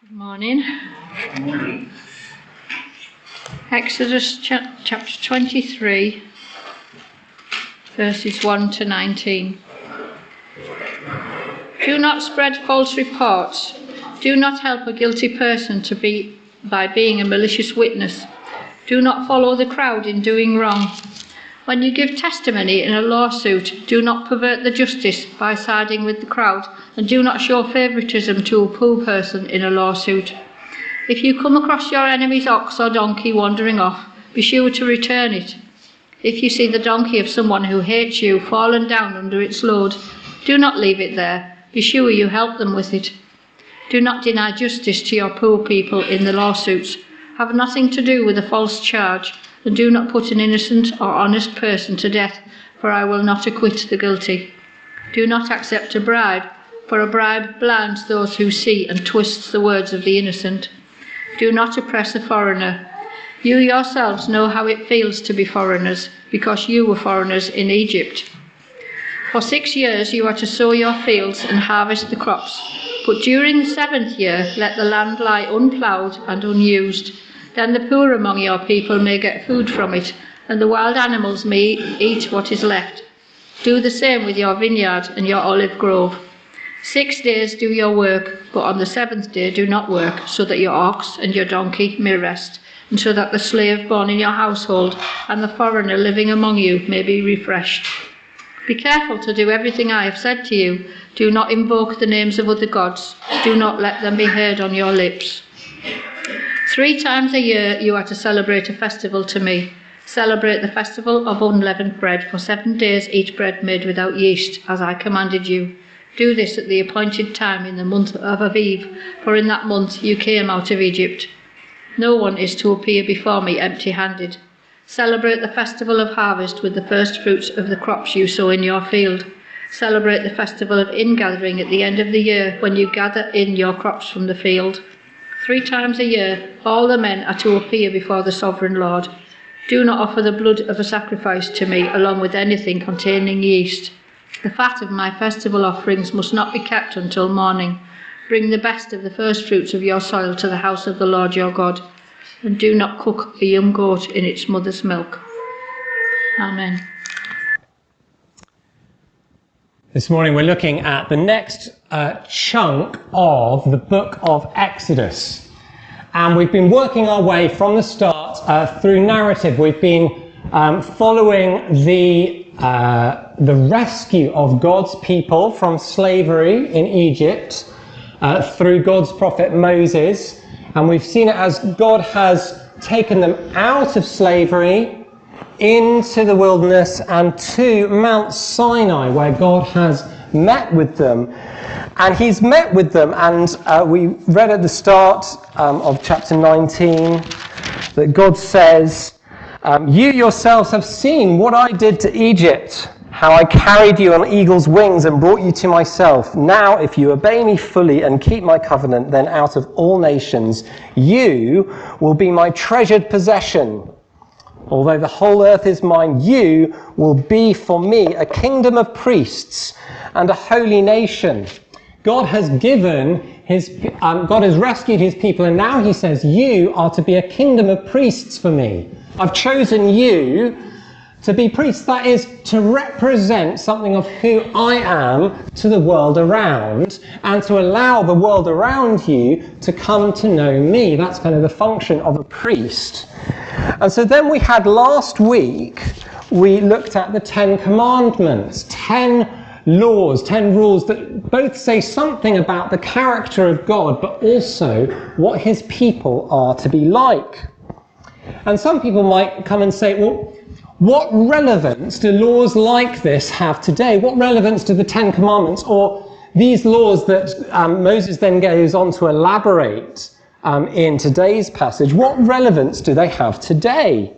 Good morning. Exodus chapter 23, verses 1 to 19. Do not spread false reports. Do not help a guilty person by being a malicious witness. Do not follow the crowd in doing wrong. When you give testimony in a lawsuit, do not pervert the justice by siding with the crowd, and do not show favouritism to a poor person in a lawsuit. If you come across your enemy's ox or donkey wandering off, be sure to return it. If you see the donkey of someone who hates you fallen down under its load, do not leave it there. Be sure you help them with it. Do not deny justice to your poor people in the lawsuits. Have nothing to do with a false charge, and do not put an innocent or honest person to death, for I will not acquit the guilty. Do not accept a bribe, for a bribe blinds those who see and twists the words of the innocent. Do not oppress a foreigner. You yourselves know how it feels to be foreigners, because you were foreigners in Egypt. For 6 years you are to sow your fields and harvest the crops, but during the 7th year let the land lie unploughed and unused. Then the poor among your people may get food from it, and the wild animals may eat what is left. Do the same with your vineyard and your olive grove. 6 days do your work, but on the 7th day do not work, so that your ox and your donkey may rest, and so that the slave born in your household and the foreigner living among you may be refreshed. Be careful to do everything I have said to you. Do not invoke the names of other gods. Do not let them be heard on your lips. 3 times a year you are to celebrate a festival to me. Celebrate the festival of unleavened bread. For 7 days eat bread made without yeast, as I commanded you. Do this at the appointed time in the month of Aviv, for in that month you came out of Egypt. No one is to appear before me empty-handed. Celebrate the festival of harvest with the first fruits of the crops you sow in your field. Celebrate the festival of ingathering at the end of the year, when you gather in your crops from the field. 3 times a year all the men are to appear before the sovereign Lord. Do not offer the blood of a sacrifice to me along with anything containing yeast. The fat of my festival offerings must not be kept until morning. Bring the best of the first fruits of your soil to the house of the Lord your God, and do not cook a young goat in its mother's milk. Amen. This morning we're looking at the next chunk of the book of Exodus. And we've been working our way from the start through narrative. We've been following the rescue of God's people from slavery in Egypt through God's prophet Moses. And we've seen it as God has taken them out of slavery into the wilderness and to Mount Sinai, where God has met with them. And he's met with them, and we read at the start of chapter 19 that God says, you yourselves have seen what I did to Egypt, how I carried you on eagle's wings and brought you to myself. Now, if you obey me fully and keep my covenant, then out of all nations you will be my treasured possession. Although the whole earth is mine, you will be for me a kingdom of priests and a holy nation. God has God has rescued his people, and now he says, you are to be a kingdom of priests for me. I've chosen you to be priests, that is, to represent something of who I am to the world around, and to allow the world around you to come to know me. That's kind of the function of a priest. And so then we had last week, we looked at the 10 commandments, 10 laws, 10 rules that both say something about the character of God, but also what his people are to be like. And some people might come and say, well, what relevance do laws like this have today? What relevance do the 10 commandments or these laws that Moses then goes on to elaborate in today's passage, what relevance do they have today?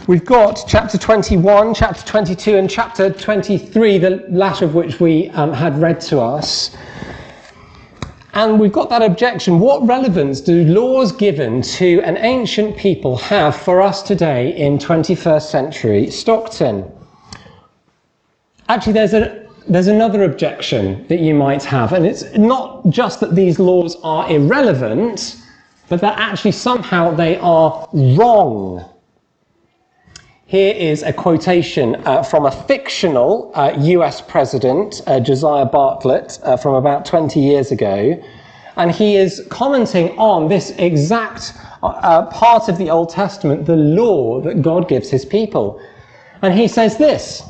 We've got chapter 21, chapter 22 and chapter 23, the latter of which we had read to us. And we've got that objection. What relevance do laws given to an ancient people have for us today in 21st century Stockton? Actually, there's there's another objection that you might have, and it's not just that these laws are irrelevant, but that actually somehow they are wrong. Here is a quotation from a fictional US president, Josiah Bartlett, from about 20 years ago, and he is commenting on this exact part of the Old Testament, the law that God gives his people. And he says this: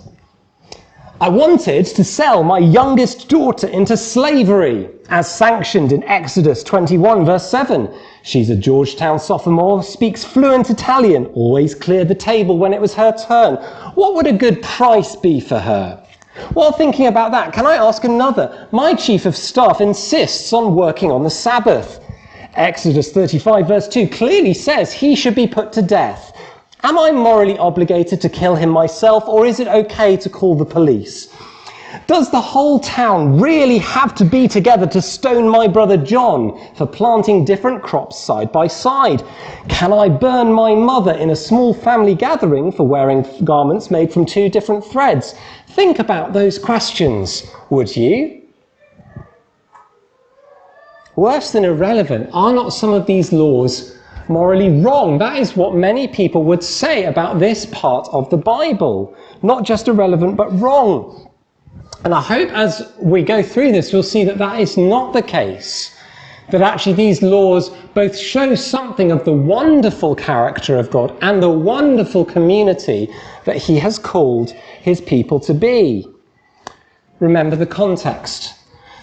"I wanted to sell my youngest daughter into slavery, as sanctioned in Exodus 21, verse 7. She's a Georgetown sophomore, speaks fluent Italian, always cleared the table when it was her turn. What would a good price be for her? While thinking about that, can I ask another? My chief of staff insists on working on the Sabbath. Exodus 35, verse 2 clearly says he should be put to death. Am I morally obligated to kill him myself, or is it okay to call the police? Does the whole town really have to be together to stone my brother John for planting different crops side by side? Can I burn my mother in a small family gathering for wearing garments made from 2 different threads? Think about those questions, would you? Worse than irrelevant, are not some of these laws morally wrong? That is what many people would say about this part of the Bible. Not just irrelevant, but wrong. And I hope as we go through this, we'll see that that is not the case. That actually these laws both show something of the wonderful character of God and the wonderful community that he has called his people to be. Remember the context.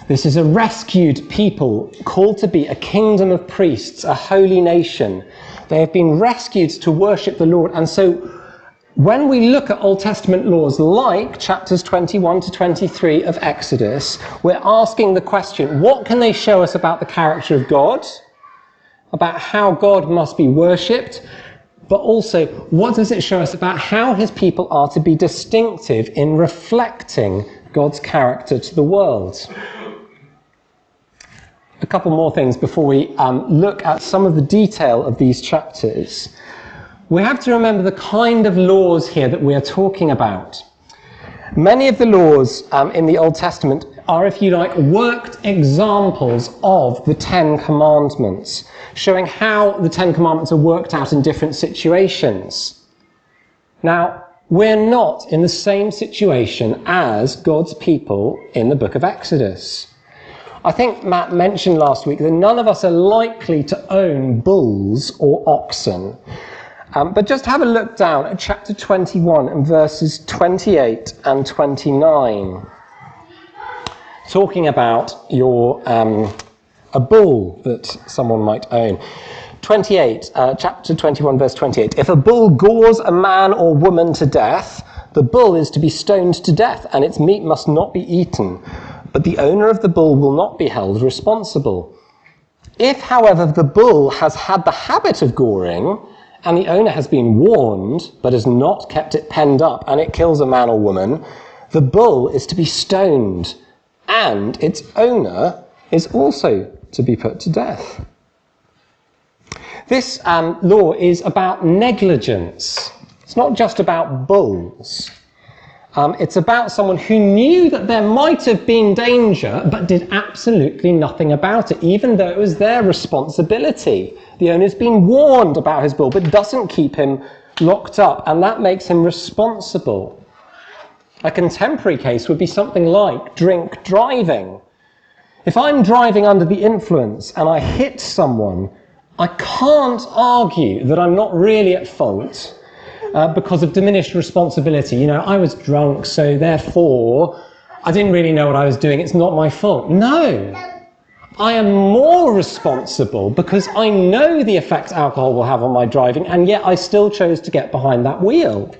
This is a rescued people called to be a kingdom of priests, a holy nation. They have been rescued to worship the Lord. And so when we look at Old Testament laws like chapters 21 to 23 of Exodus, we're asking the question, what can they show us about the character of God? About how God must be worshipped? But also, what does it show us about how his people are to be distinctive in reflecting God's character to the world? A couple more things before we look at some of the detail of these chapters. We have to remember the kind of laws here that we are talking about. Many of the laws in the Old Testament are, if you like, worked examples of the Ten Commandments, showing how the Ten Commandments are worked out in different situations. Now, we're not in the same situation as God's people in the book of Exodus. I think Matt mentioned last week that none of us are likely to own bulls or oxen. But just have a look down at chapter 21 and verses 28 and 29. Talking about a bull that someone might own. 28, chapter 21, verse 28. If a bull gores a man or woman to death, the bull is to be stoned to death, and its meat must not be eaten. But the owner of the bull will not be held responsible. If, however, the bull has had the habit of goring, and the owner has been warned, but has not kept it penned up, and it kills a man or woman, the bull is to be stoned, and its owner is also to be put to death. This law is about negligence. It's not just about bulls. It's about someone who knew that there might have been danger, but did absolutely nothing about it, even though it was their responsibility. The owner's been warned about his bull, but doesn't keep him locked up, and that makes him responsible. A contemporary case would be something like drink driving. If I'm driving under the influence and I hit someone, I can't argue that I'm not really at fault because of diminished responsibility. You know, I was drunk, so therefore I didn't really know what I was doing. It's not my fault. No. I am more responsible because I know the effect alcohol will have on my driving, and yet I still chose to get behind that wheel.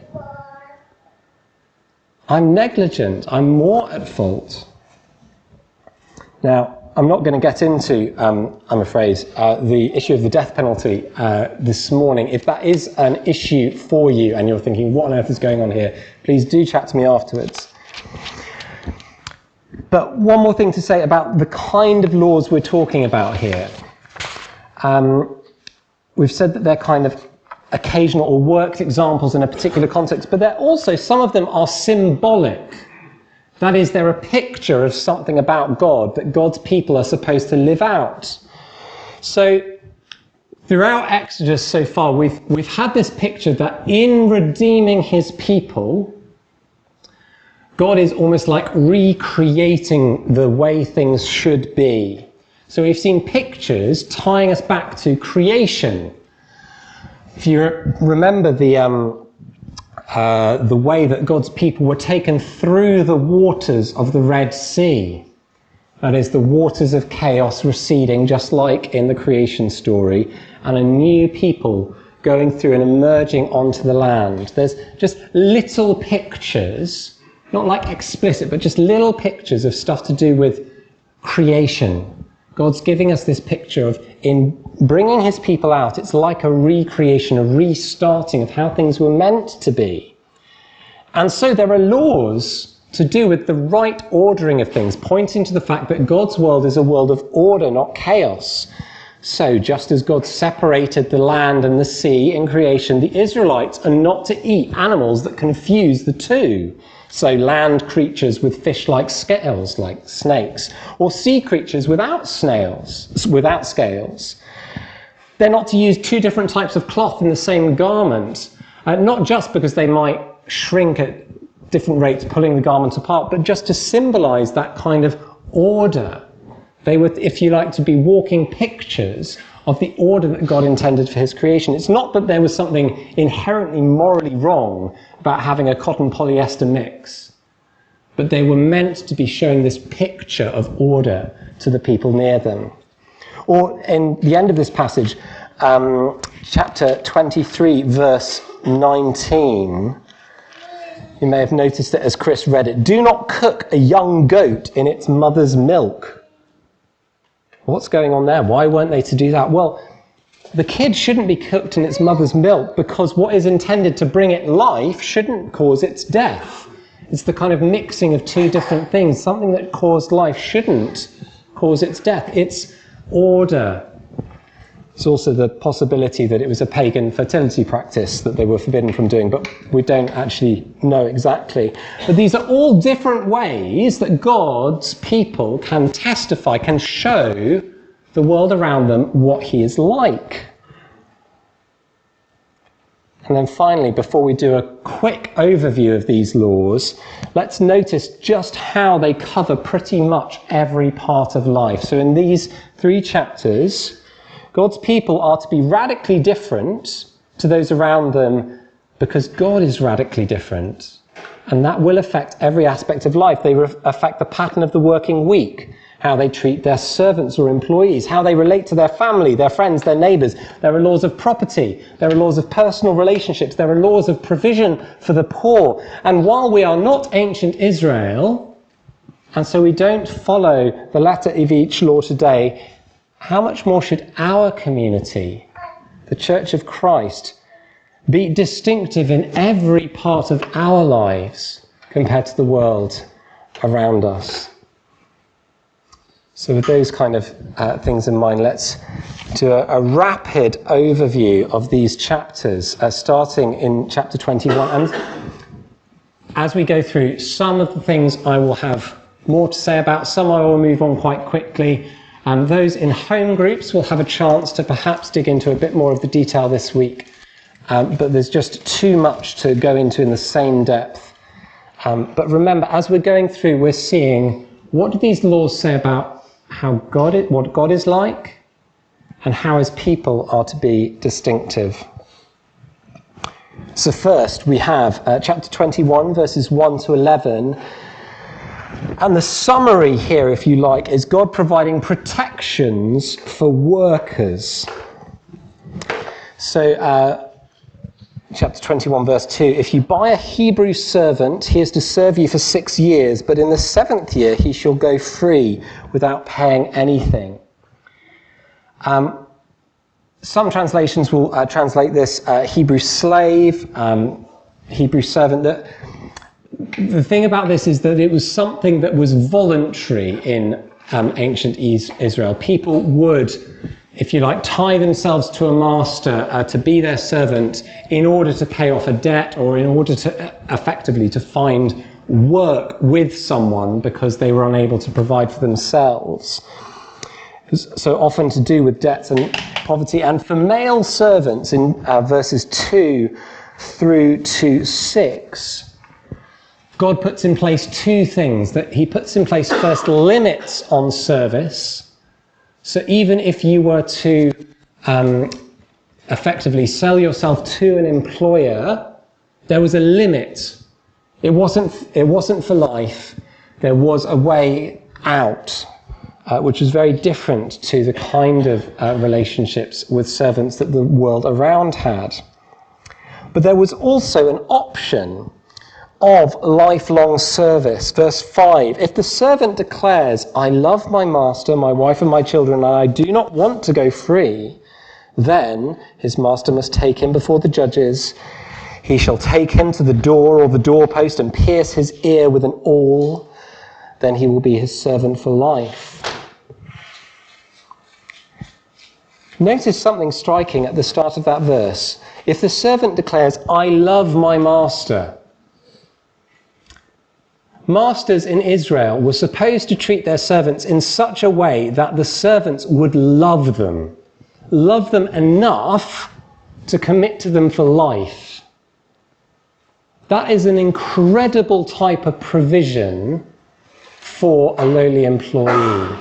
I'm negligent. I'm more at fault. Now, I'm not going to get into, I'm afraid, the issue of the death penalty this morning. If that is an issue for you and you're thinking, what on earth is going on here, please do chat to me afterwards. But one more thing to say about the kind of laws we're talking about here. We've said that they're kind of occasional or worked examples in a particular context, but they're also, some of them are symbolic. That is, they're a picture of something about God that God's people are supposed to live out. So throughout Exodus so far, we've had this picture that in redeeming his people, God is almost like recreating the way things should be. So we've seen pictures tying us back to creation. If you remember the way that God's people were taken through the waters of the Red Sea, that is, the waters of chaos receding, just like in the creation story, and a new people going through and emerging onto the land. There's just little pictures, not like explicit, but just little pictures of stuff to do with creation. God's giving us this picture of, in bringing his people out, it's like a recreation, a restarting of how things were meant to be. And so there are laws to do with the right ordering of things, pointing to the fact that God's world is a world of order, not chaos. So just as God separated the land and the sea in creation, the Israelites are not to eat animals that confuse the two. So land creatures with fish-like scales, like snakes, or sea creatures without scales. They're not to use two different types of cloth in the same garment, not just because they might shrink at different rates, pulling the garment apart, but just to symbolize that kind of order. They were, if you like, to be walking pictures of the order that God intended for his creation. It's not that there was something inherently morally wrong about having a cotton polyester mix, but they were meant to be showing this picture of order to the people near them. Or in the end of this passage, chapter 23, verse 19, you may have noticed it as Chris read it. Do not cook a young goat in its mother's milk. What's going on there? Why weren't they to do that? Well, the kid shouldn't be cooked in its mother's milk because what is intended to bring it life shouldn't cause its death. It's the kind of mixing of two different things. Something that caused life shouldn't cause its death. It's order. There's also the possibility that it was a pagan fertility practice that they were forbidden from doing, but we don't actually know exactly. But these are all different ways that God's people can testify, can show the world around them what he is like. And then finally, before we do a quick overview of these laws, let's notice just how they cover pretty much every part of life. So in these 3 chapters, God's people are to be radically different to those around them because God is radically different. And that will affect every aspect of life. They affect the pattern of the working week, how they treat their servants or employees, how they relate to their family, their friends, their neighbours. There are laws of property. There are laws of personal relationships. There are laws of provision for the poor. And while we are not ancient Israel, and so we don't follow the letter of each law today, how much more should our community, the Church of Christ, be distinctive in every part of our lives compared to the world around us? So with those kind of things in mind, let's do a rapid overview of these chapters, starting in chapter 21. And as we go through, some of the things I will have more to say about, some I will move on quite quickly. And those in home groups will have a chance to perhaps dig into a bit more of the detail this week. But there's just too much to go into in the same depth. But remember, as we're going through, we're seeing what do these laws say about how what God is like and how his people are to be distinctive. So first we have chapter 21, verses 1 to 11. And the summary here, if you like, is God providing protections for workers. So, chapter 21, verse 2, if you buy a Hebrew servant, he is to serve you for 6 years, but in the 7th year he shall go free without paying anything. Some translations will translate this Hebrew slave, Hebrew servant. The thing about this is that it was something that was voluntary in ancient Israel. People would, if you like, tie themselves to a master to be their servant in order to pay off a debt or in order to effectively to find work with someone because they were unable to provide for themselves. So often to do with debts and poverty. And for male servants, in verses 2 through to 6, God puts in place two things. That he puts in place first limits on service. So even if you were to effectively sell yourself to an employer, there was a limit. It wasn't for life. There was a way out, which was very different to the kind of relationships with servants that the world around had. But there was also an option of lifelong service. Verse 5, if the servant declares, I love my master, my wife and my children, and I do not want to go free, then his master must take him before the judges. He shall take him to the door or the doorpost and pierce his ear with an awl. Then he will be his servant for life. Notice something striking at the start of that verse. If the servant declares, I love my master. Masters in Israel were supposed to treat their servants in such a way that the servants would love them enough to commit to them for life. That is an incredible type of provision for a lowly employee.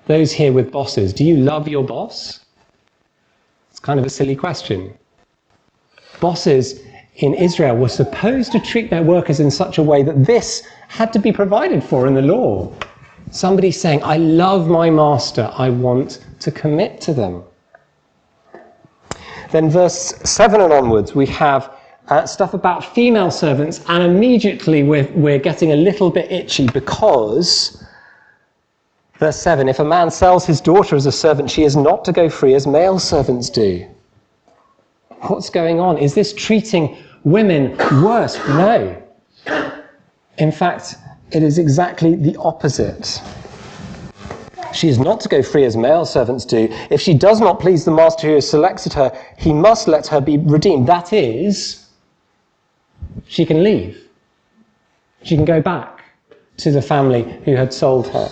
Those here with bosses, do you love your boss? It's kind of a silly question. Bosses in Israel were supposed to treat their workers in such a way that this had to be provided for in the law. Somebody saying, I love my master, I want to commit to them. Then verse 7 and onwards, we have stuff about female servants, and immediately we're getting a little bit itchy because, verse 7, if a man sells his daughter as a servant, she is not to go free as male servants do. What's going on? Is this treating women worse? No. In fact, it is exactly the opposite. She is not to go free as male servants do. If she does not please the master who has selected her, he must let her be redeemed. That is, she can leave. She can go back to the family who had sold her.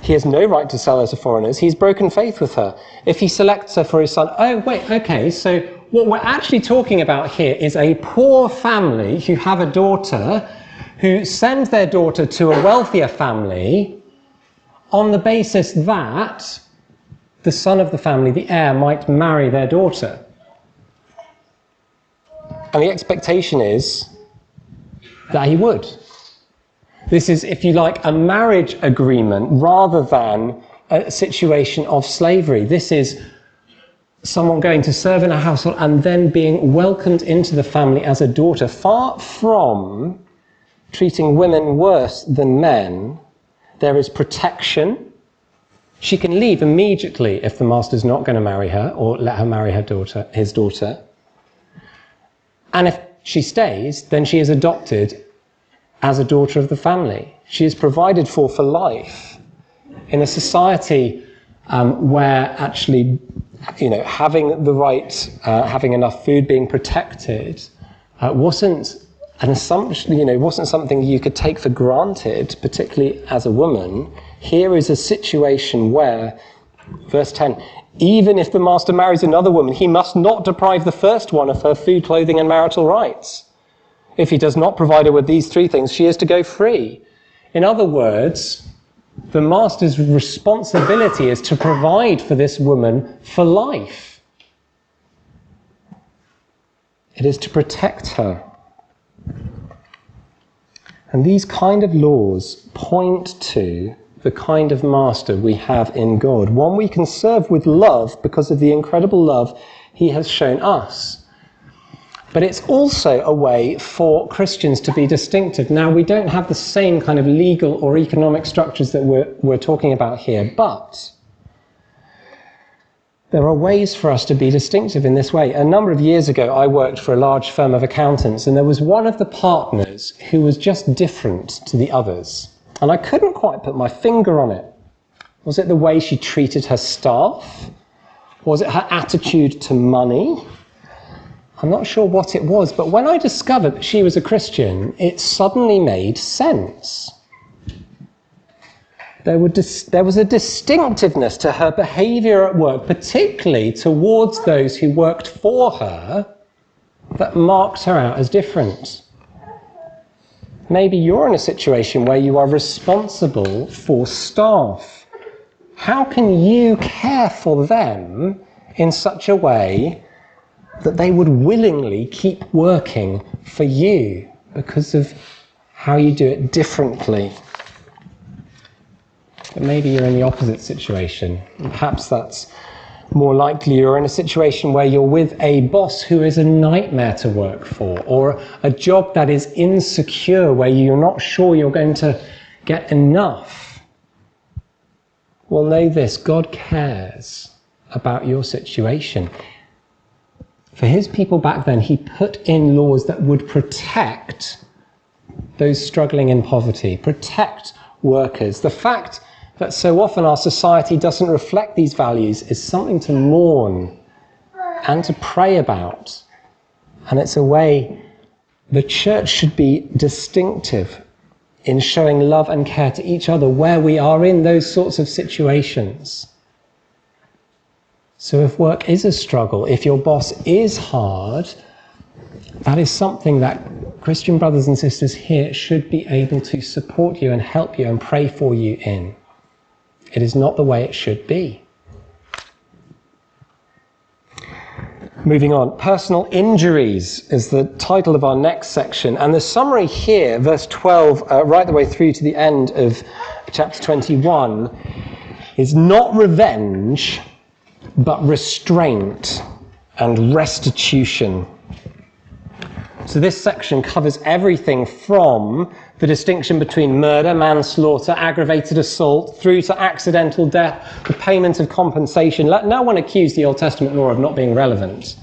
He has no right to sell her to foreigners. He's broken faith with her. If he selects her for his son... Oh, wait, okay, so what we're actually talking about here is a poor family who have a daughter who send their daughter to a wealthier family on the basis that the son of the family, the heir, might marry their daughter. And the expectation is that he would. This is, if you like, a marriage agreement rather than a situation of slavery. This is someone going to serve in a household and then being welcomed into the family as a daughter, far from treating women worse than men. There is protection. She can leave immediately if the master's not going to marry her or let her marry his daughter. And if she stays, then she is adopted as a daughter of the family. She is provided for life in a society where actually, having the right, having enough food, being protected, wasn't an assumption, wasn't something you could take for granted, particularly as a woman. Here is a situation where, verse 10, even if the master marries another woman, he must not deprive the first one of her food, clothing, and marital rights. If he does not provide her with these three things, she is to go free. In other words, the master's responsibility is to provide for this woman for life. It is to protect her. And these kind of laws point to the kind of master we have in God, one we can serve with love because of the incredible love he has shown us. But it's also a way for Christians to be distinctive. Now, we don't have the same kind of legal or economic structures that we're talking about here, but there are ways for us to be distinctive in this way. A number of years ago, I worked for a large firm of accountants, and there was one of the partners who was just different to the others. And I couldn't quite put my finger on it. Was it the way she treated her staff? Was it her attitude to money? I'm not sure what it was, but when I discovered that she was a Christian, it suddenly made sense. There was a distinctiveness to her behaviour at work, particularly towards those who worked for her, that marked her out as different. Maybe you're in a situation where you are responsible for staff. How can you care for them in such a way that they would willingly keep working for you because of how you do it differently? But maybe you're in the opposite situation. Perhaps that's more likely you're in a situation where you're with a boss who is a nightmare to work for, or a job that is insecure where you're not sure you're going to get enough. Well, know this, God cares about your situation. For his people back then, he put in laws that would protect those struggling in poverty, protect workers. The fact that so often our society doesn't reflect these values is something to mourn and to pray about. And it's a way the church should be distinctive in showing love and care to each other where we are in those sorts of situations. So if work is a struggle, if your boss is hard, that is something that Christian brothers and sisters here should be able to support you and help you and pray for you in. It is not the way it should be. Moving on, personal injuries is the title of our next section. And the summary here, verse 12, right the way through to the end of chapter 21, is not revenge, but restraint and restitution. So this section covers everything from the distinction between murder, manslaughter, aggravated assault, through to accidental death, the payment of compensation. Let no one accuse the Old Testament law of not being relevant.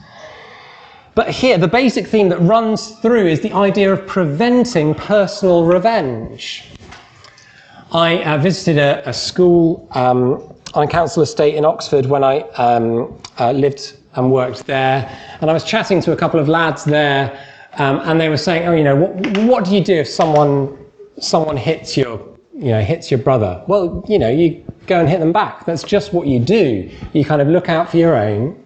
But here, the basic theme that runs through is the idea of preventing personal revenge. I visited a school on a council estate in Oxford when I lived and worked there, and I was chatting to a couple of lads there, and they were saying, "Oh, you know, what do you do if someone hits your brother?" Well, you know, you go and hit them back. That's just what you do. You kind of look out for your own.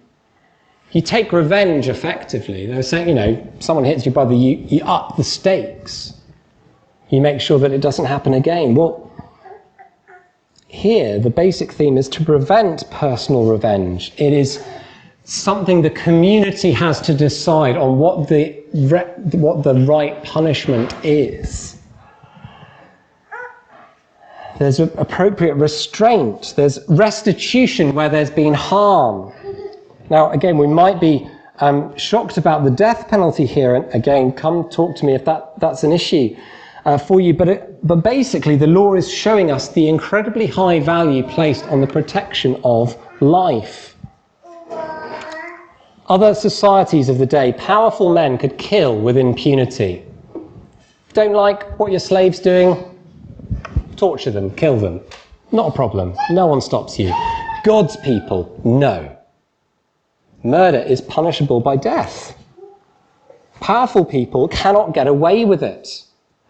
You take revenge effectively. They were saying, you know, someone hits your brother, you up the stakes. You make sure that it doesn't happen again. Well, here the basic theme is to prevent personal revenge. It is something the community has to decide on what the right punishment is. There's appropriate restraint. There's restitution where there's been harm. Now, again, we might be shocked about the death penalty here, and again, come talk to me if that's an issue for you. But basically, the law is showing us the incredibly high value placed on the protection of life. Other societies of the day, powerful men could kill with impunity. Don't like what your slave's doing? Torture them, kill them. Not a problem. No one stops you. God's people, no. Murder is punishable by death. Powerful people cannot get away with it.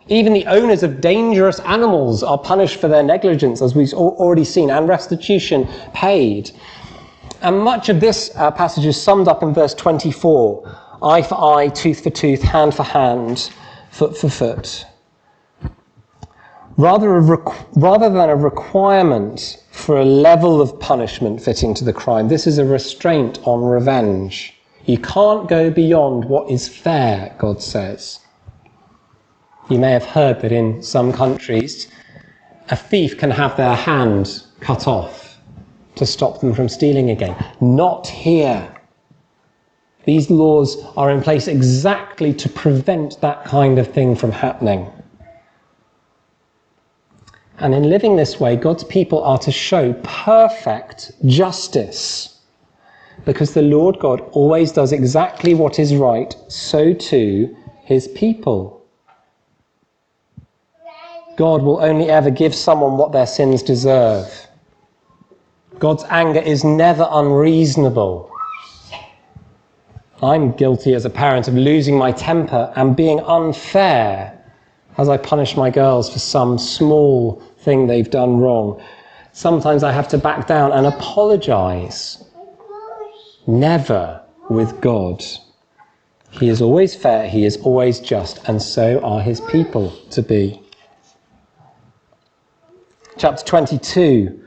Even the owners of dangerous animals are punished for their negligence, as we've already seen, and restitution paid. And much of this passage is summed up in verse 24. Eye for eye, tooth for tooth, hand for hand, foot for foot. Rather than a requirement for a level of punishment fitting to the crime, this is a restraint on revenge. You can't go beyond what is fair, God says. You may have heard that in some countries, a thief can have their hand cut off to stop them from stealing again. Not here. These laws are in place exactly to prevent that kind of thing from happening. And in living this way, God's people are to show perfect justice. Because the Lord God always does exactly what is right, so too his people. God will only ever give someone what their sins deserve. God's anger is never unreasonable. I'm guilty as a parent of losing my temper and being unfair as I punish my girls for some small thing they've done wrong. Sometimes I have to back down and apologize. Never with God. He is always fair, he is always just, and so are his people to be. Chapter 22.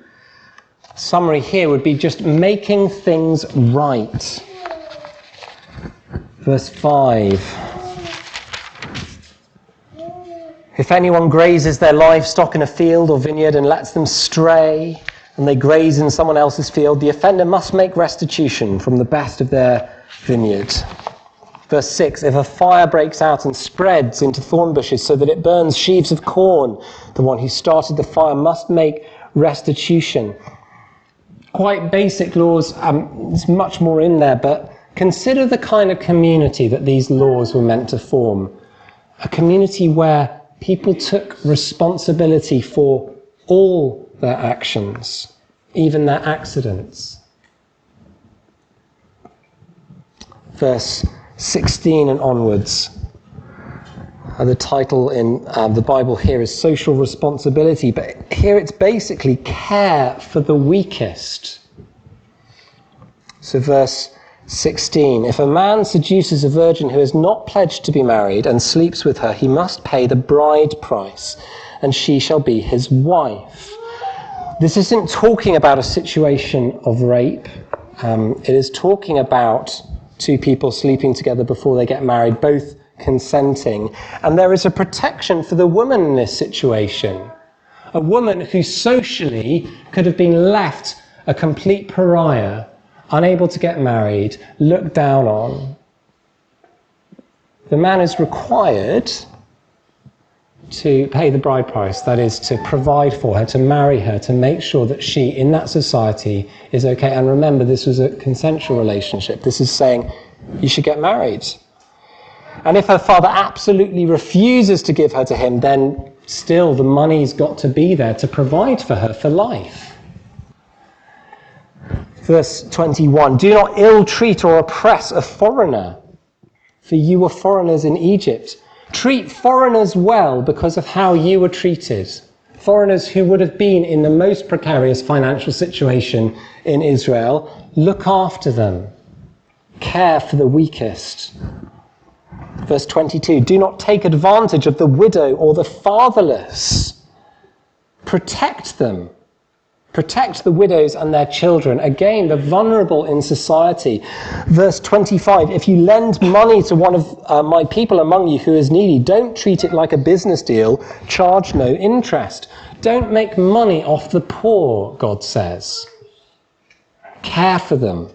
Summary here would be just making things right. Verse 5. If anyone grazes their livestock in a field or vineyard and lets them stray, and they graze in someone else's field, the offender must make restitution from the best of their vineyard. Verse 6, if a fire breaks out and spreads into thorn bushes so that it burns sheaves of corn, the one who started the fire must make restitution. Quite basic laws, there's much more in there, but consider the kind of community that these laws were meant to form. A community where people took responsibility for all their actions, even their accidents. Verse 16 and onwards. The title in the Bible here is social responsibility, but here it's basically care for the weakest. So verse 16, if a man seduces a virgin who is not pledged to be married and sleeps with her, he must pay the bride price, and she shall be his wife. This isn't talking about a situation of rape. It is talking about two people sleeping together before they get married, both consenting. And there is a protection for the woman in this situation. A woman who socially could have been left a complete pariah, unable to get married, looked down on. The man is required to pay the bride price, that is, to provide for her, to marry her, to make sure that she, in that society, is okay. And remember, this was a consensual relationship. This is saying, you should get married. And if her father absolutely refuses to give her to him, then still the money's got to be there to provide for her for life. Verse 21, do not ill-treat or oppress a foreigner, for you were foreigners in Egypt. Treat foreigners well because of how you were treated. Foreigners who would have been in the most precarious financial situation in Israel, look after them. Care for the weakest. Verse 22, do not take advantage of the widow or the fatherless. Protect them. Protect the widows and their children. Again, the vulnerable in society. Verse 25, if you lend money to one of my people among you who is needy, don't treat it like a business deal. Charge no interest. Don't make money off the poor, God says. Care for them.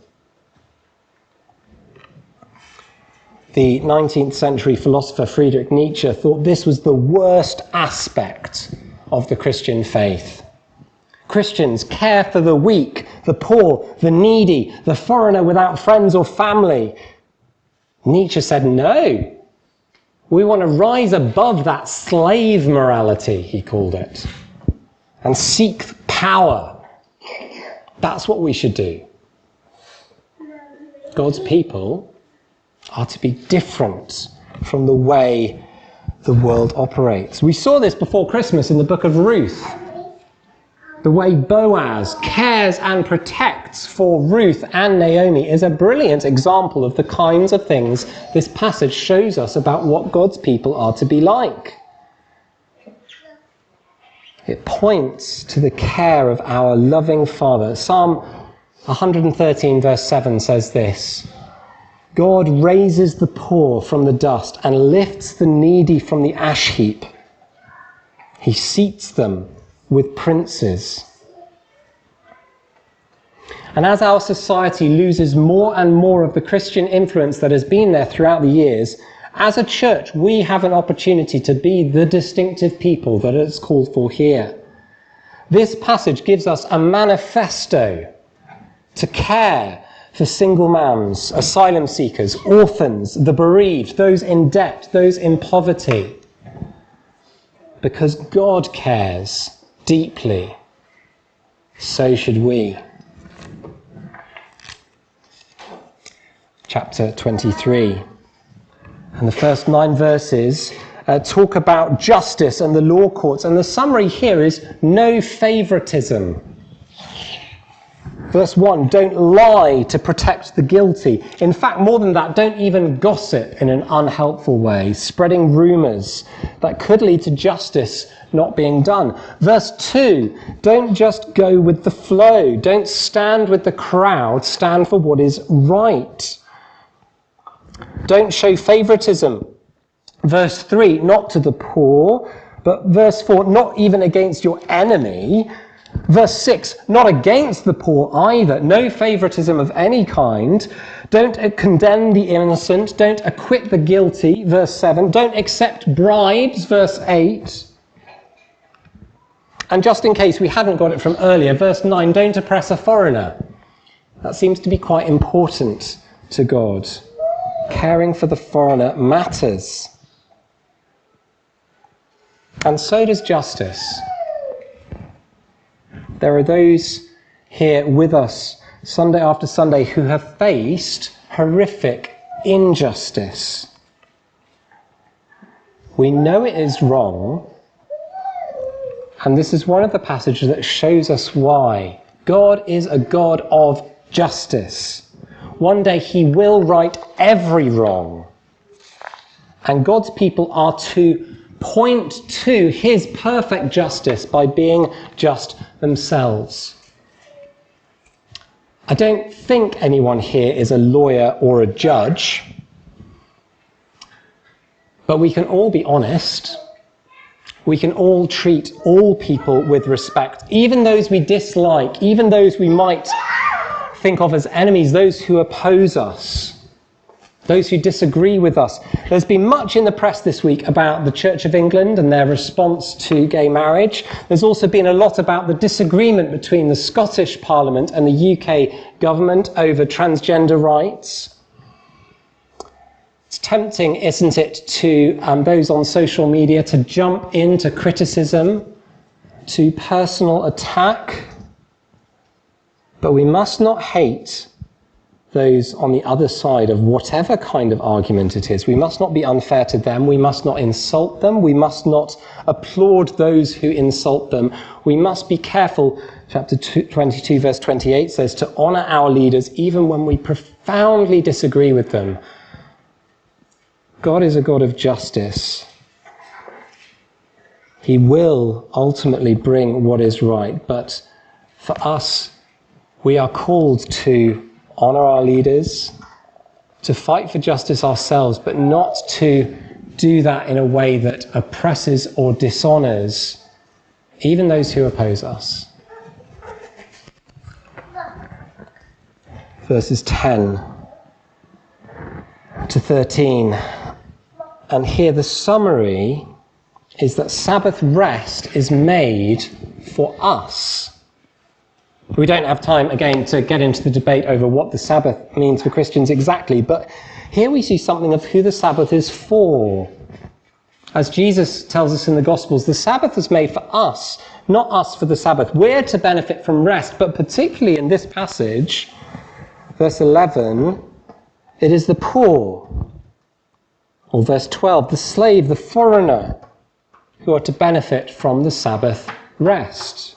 The 19th century philosopher Friedrich Nietzsche thought this was the worst aspect of the Christian faith. Christians care for the weak, the poor, the needy, the foreigner without friends or family. Nietzsche said, no, we want to rise above that slave morality, he called it, and seek power. That's what we should do. God's people are to be different from the way the world operates. We saw this before Christmas in the book of Ruth. The way Boaz cares and protects for Ruth and Naomi is a brilliant example of the kinds of things this passage shows us about what God's people are to be like. It points to the care of our loving Father. Psalm 113 verse 7 says this, God raises the poor from the dust and lifts the needy from the ash heap. He seats them with princes. And as our society loses more and more of the Christian influence that has been there throughout the years, as a church, we have an opportunity to be the distinctive people that it's called for here. This passage gives us a manifesto to care for single moms, asylum seekers, orphans, the bereaved, those in debt, those in poverty. Because God cares deeply, so should we. chapter 23. And the first 9 verses talk about justice and the law courts. And the summary here is no favoritism. Verse 1, don't lie to protect the guilty. In fact, more than that, don't even gossip in an unhelpful way, spreading rumours that could lead to justice not being done. Verse 2, don't just go with the flow. Don't stand with the crowd. Stand for what is right. Don't show favoritism. Verse 3, not to the poor. But verse 4, not even against your enemy. Verse 6, not against the poor either. No favoritism of any kind. Don't condemn the innocent. Don't acquit the guilty. Verse 7, don't accept bribes. Verse 8. And just in case we hadn't got it from earlier, verse 9, don't oppress a foreigner. That seems to be quite important to God. Caring for the foreigner matters. And so does justice. There are those here with us Sunday after Sunday who have faced horrific injustice. We know it is wrong, and this is one of the passages that shows us why. God is a God of justice. One day he will right every wrong. And God's people are to point to his perfect justice by being just themselves. I don't think anyone here is a lawyer or a judge, but we can all be honest. We can all treat all people with respect, even those we dislike, even those we might think of as enemies, those who oppose us, those who disagree with us. There's been much in the press this week about the Church of England and their response to gay marriage. There's also been a lot about the disagreement between the Scottish Parliament and the UK government over transgender rights. It's tempting, isn't it, to those on social media to jump into criticism, to personal attack. But we must not hate those on the other side of whatever kind of argument it is. We must not be unfair to them. We must not insult them. We must not applaud those who insult them. We must be careful. Chapter 22, verse 28 says to honour our leaders even when we profoundly disagree with them. God is a God of justice. He will ultimately bring what is right, but for us, we are called to honour our leaders, to fight for justice ourselves, but not to do that in a way that oppresses or dishonours even those who oppose us. Verses 10 to 13. And here the summary is that Sabbath rest is made for us. We don't have time, again, to get into the debate over what the Sabbath means for Christians exactly, but here we see something of who the Sabbath is for. As Jesus tells us in the Gospels, the Sabbath was made for us, not us for the Sabbath. We're to benefit from rest, but particularly in this passage, verse 11, it is the poor, or verse 12, the slave, the foreigner, who are to benefit from the Sabbath rest.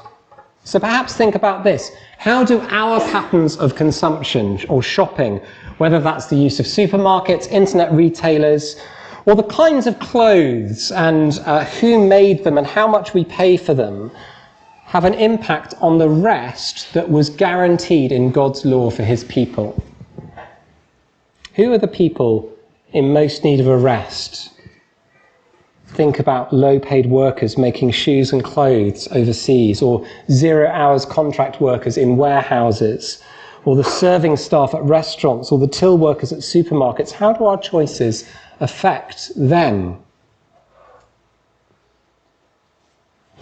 So perhaps think about this. How do our patterns of consumption or shopping, whether that's the use of supermarkets, internet retailers, or the kinds of clothes and who made them and how much we pay for them, have an impact on the rest that was guaranteed in God's law for his people? Who are the people in most need of a rest? Think about low-paid workers making shoes and clothes overseas, or zero-hours contract workers in warehouses, or the serving staff at restaurants, or the till workers at supermarkets. How do our choices affect them?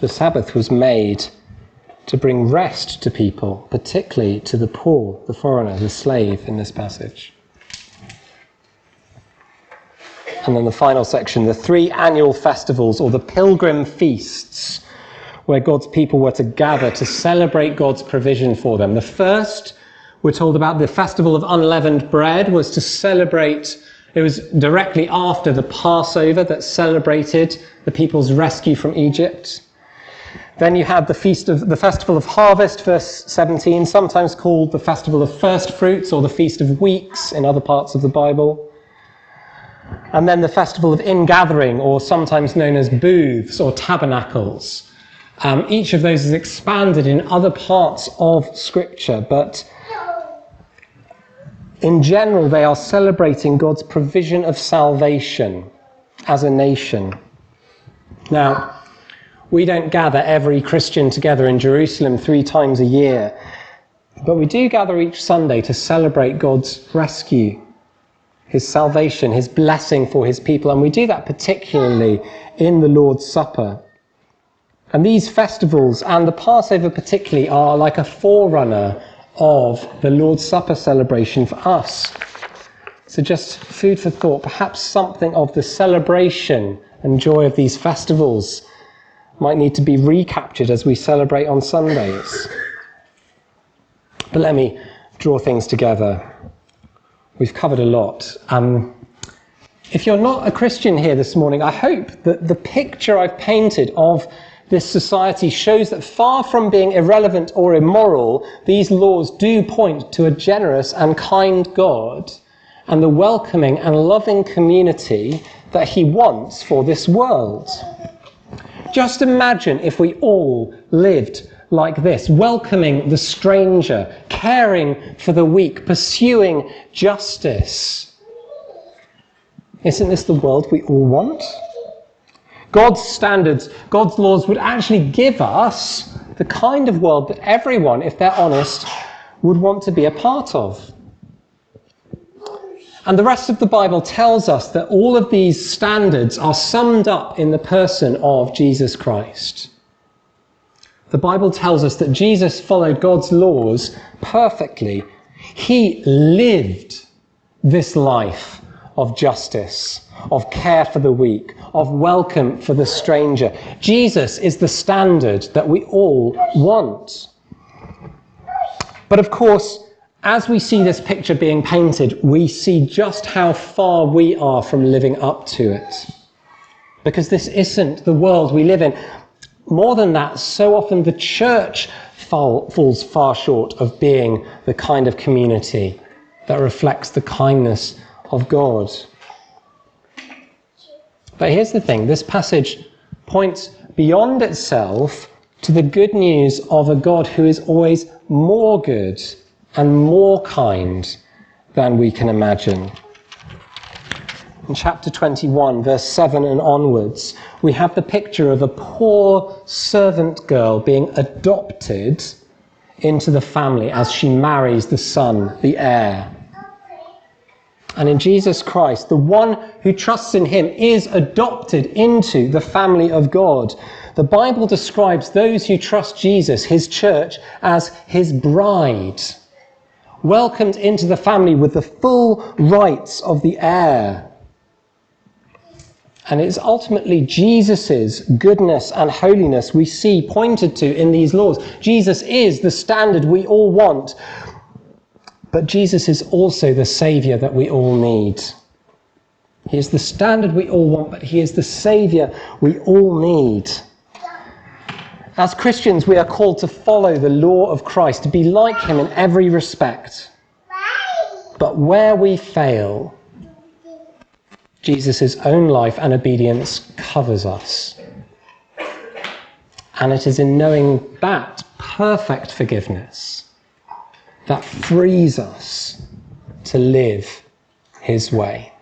The Sabbath was made to bring rest to people, particularly to the poor, the foreigner, the slave in this passage. And then the final section, the 3 annual festivals, or the pilgrim feasts, where God's people were to gather to celebrate God's provision for them. The first we're told about the festival of unleavened bread was to celebrate, it was directly after the Passover that celebrated the people's rescue from Egypt. Then you had the festival of harvest, verse 17, sometimes called the festival of first fruits or the feast of weeks in other parts of the Bible. And then the festival of ingathering, or sometimes known as booths or tabernacles. Each of those is expanded in other parts of Scripture, but in general they are celebrating God's provision of salvation as a nation. Now, we don't gather every Christian together in Jerusalem 3 times a year, but we do gather each Sunday to celebrate God's rescue, his salvation, his blessing for his people, and we do that particularly in the Lord's Supper. And these festivals, and the Passover particularly, are like a forerunner of the Lord's Supper celebration for us. So just food for thought, perhaps something of the celebration and joy of these festivals might need to be recaptured as we celebrate on Sundays. But let me draw things together. We've covered a lot. If you're not a Christian here this morning, I hope that the picture I've painted of this society shows that far from being irrelevant or immoral, these laws do point to a generous and kind God and the welcoming and loving community that he wants for this world. Just imagine if we all lived like this, welcoming the stranger, caring for the weak, pursuing justice. Isn't this the world we all want? God's standards, God's laws would actually give us the kind of world that everyone, if they're honest, would want to be a part of. And the rest of the Bible tells us that all of these standards are summed up in the person of Jesus Christ. The Bible tells us that Jesus followed God's laws perfectly. He lived this life of justice, of care for the weak, of welcome for the stranger. Jesus is the standard that we all want. But of course, as we see this picture being painted, we see just how far we are from living up to it. Because this isn't the world we live in. More than that, so often the church falls far short of being the kind of community that reflects the kindness of God. But here's the thing, this passage points beyond itself to the good news of a God who is always more good and more kind than we can imagine. In chapter 21, verse 7 and onwards, we have the picture of a poor servant girl being adopted into the family as she marries the son, the heir. And in Jesus Christ, the one who trusts in him is adopted into the family of God. The Bible describes those who trust Jesus, his church, as his bride, welcomed into the family with the full rights of the heir. And it's ultimately Jesus' goodness and holiness we see pointed to in these laws. Jesus is the standard we all want, but Jesus is also the Saviour that we all need. He is the standard we all want, but he is the Saviour we all need. As Christians, we are called to follow the law of Christ, to be like him in every respect. But where we fail, Jesus' own life and obedience covers us. And it is in knowing that perfect forgiveness that frees us to live his way.